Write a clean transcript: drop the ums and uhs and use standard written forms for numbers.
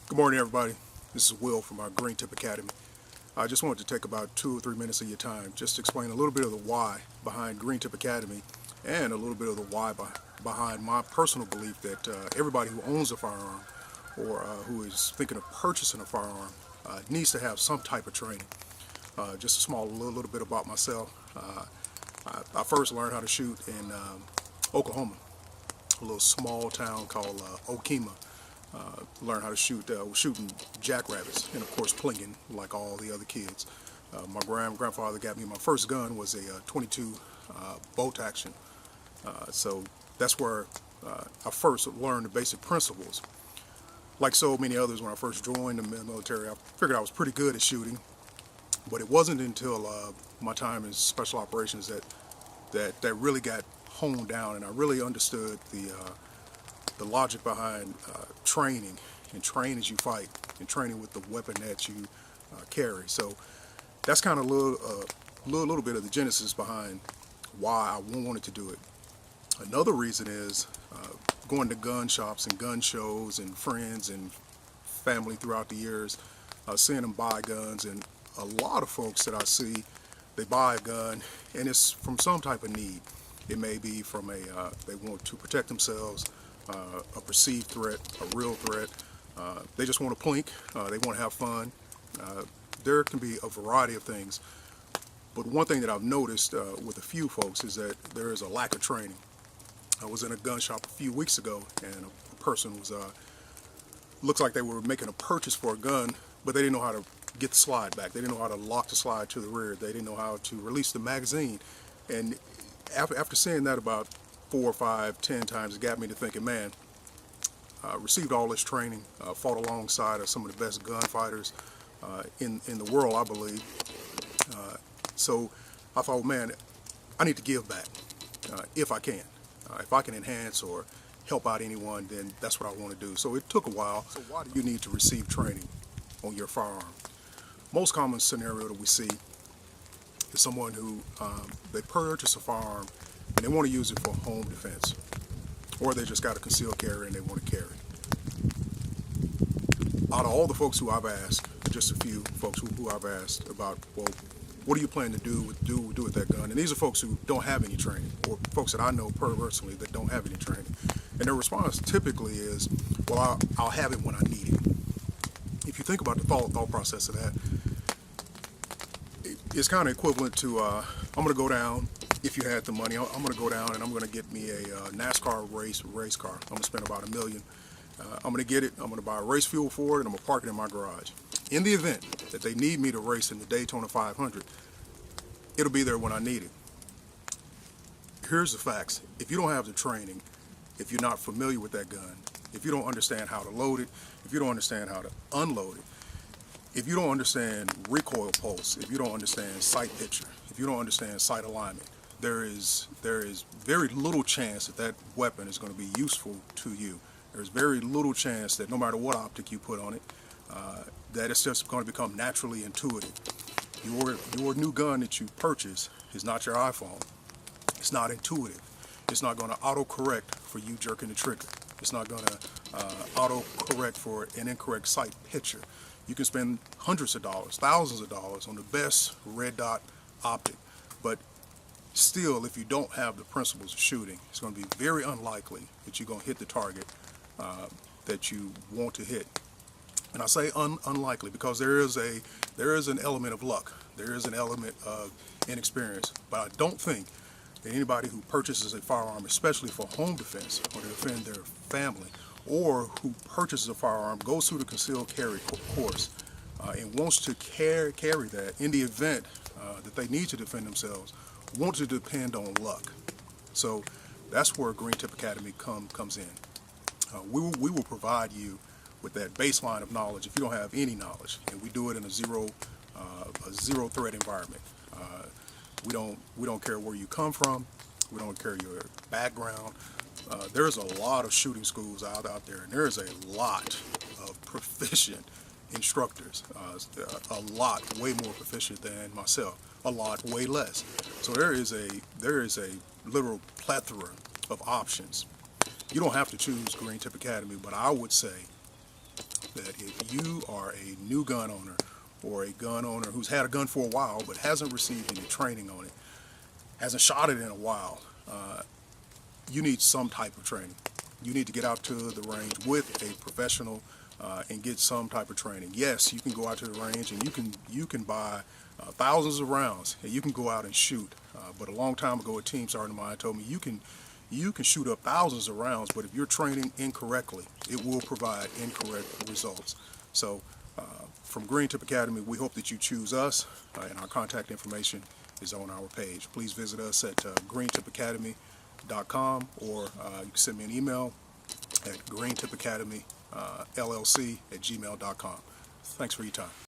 Good morning, everybody. This is Will from our Green Tip Academy. I just wanted to take about 2 or 3 minutes of your time just to explain a little bit of the why behind Green Tip Academy and a little bit of the why behind my personal belief that everybody who owns a firearm or who is thinking of purchasing a firearm needs to have some type of training. Just a small little bit about myself. I first learned how to shoot in Oklahoma, a little small town called Okemah. Learned how to shoot, was shooting jackrabbits and of course plinging like all the other kids. My grandfather got me my first gun was a 22 bolt action. So that's where I first learned the basic principles. Like so many others, when I first joined the military, I figured I was pretty good at shooting, but it wasn't until my time in special operations that really got honed down, and I really understood the logic behind training, and train as you fight, and training with the weapon that you carry. So that's kind of a little bit of the genesis behind why I wanted to do it. Another reason is going to gun shops and gun shows and friends and family throughout the years, seeing them buy guns, and a lot of folks that I see, they buy a gun and it's from some type of need. It may be from they want to protect themselves, a perceived threat, a real threat. They just want to plink, they want to have fun. There can be a variety of things. But one thing that I've noticed with a few folks is that there is a lack of training. I was in a gun shop a few weeks ago, and a person was, looks like they were making a purchase for a gun, but they didn't know how to get the slide back. They didn't know how to lock the slide to the rear. They didn't know how to release the magazine. And after seeing that about 4, 5, 10 times, it got me to thinking, man, I received all this training, fought alongside of some of the best gunfighters in the world, I believe. So I thought, man, I need to give back if I can. If I can enhance or help out anyone, then that's what I want to do. So it took a while. So why do you need to receive training on your firearm? Most common scenario that we see is someone who they purchase a firearm and they want to use it for home defense, or they just got a concealed carry and they want to carry. Out of all the folks who I've asked, just a few folks who I've asked about, well, what do you plan to do with that gun? And these are folks who don't have any training, or folks that I know personally that don't have any training. And their response typically is, well, I'll have it when I need it. If you think about the thought process of that, it's kind of equivalent to, I'm going to go down, if you had the money, I'm going to go down and I'm going to get me a NASCAR race car. I'm going to spend about $1 million. I'm going to get it, I'm going to buy race fuel for it, and I'm going to park it in my garage. In the event that they need me to race in the Daytona 500, it'll be there when I need it. Here's the facts. If you don't have the training, if you're not familiar with that gun, if you don't understand how to load it, if you don't understand how to unload it, if you don't understand recoil pulse, if you don't understand sight picture, if you don't understand sight alignment, there is very little chance that weapon is going to be useful to you. There's very little chance that no matter what optic you put on it, that it's just going to become naturally intuitive. Your new gun that you purchase is not your iPhone. It's not intuitive. It's not going to auto-correct for you jerking the trigger. It's not going to auto-correct for an incorrect sight picture. You can spend hundreds of dollars, thousands of dollars on the best red dot optic, but still, if you don't have the principles of shooting, it's going to be very unlikely that you're going to hit the target that you want to hit. And I say unlikely because there is an element of luck. There is an element of inexperience. But I don't think that anybody who purchases a firearm, especially for home defense or to defend their family, or who purchases a firearm, goes through the concealed carry course and wants to carry that in the event that they need to defend themselves, want to depend on luck. So that's where Green Tip Academy comes in. We will provide you with that baseline of knowledge if you don't have any knowledge, and we do it in a zero threat environment. We don't care where you come from. We don't care your background. There's a lot of shooting schools out there, and there's a lot of proficient instructors. A lot, way more proficient than myself. A lot, way less. So there is a literal plethora of options. You don't have to choose Green Tip Academy, but I would say that if you are a new gun owner or a gun owner who's had a gun for a while but hasn't received any training on it, hasn't shot it in a while, you need some type of training. You need to get out to the range with a professional and get some type of training. Yes, you can go out to the range and you can buy thousands of rounds and you can go out and shoot. But a long time ago, a team sergeant of mine told me you can shoot up thousands of rounds, but if you're training incorrectly, it will provide incorrect results. So from Green Tip Academy, we hope that you choose us, and our contact information is on our page. Please visit us at greentipacademy.com, or you can send me an email at greentipacademy LLC@gmail.com. Thanks for your time.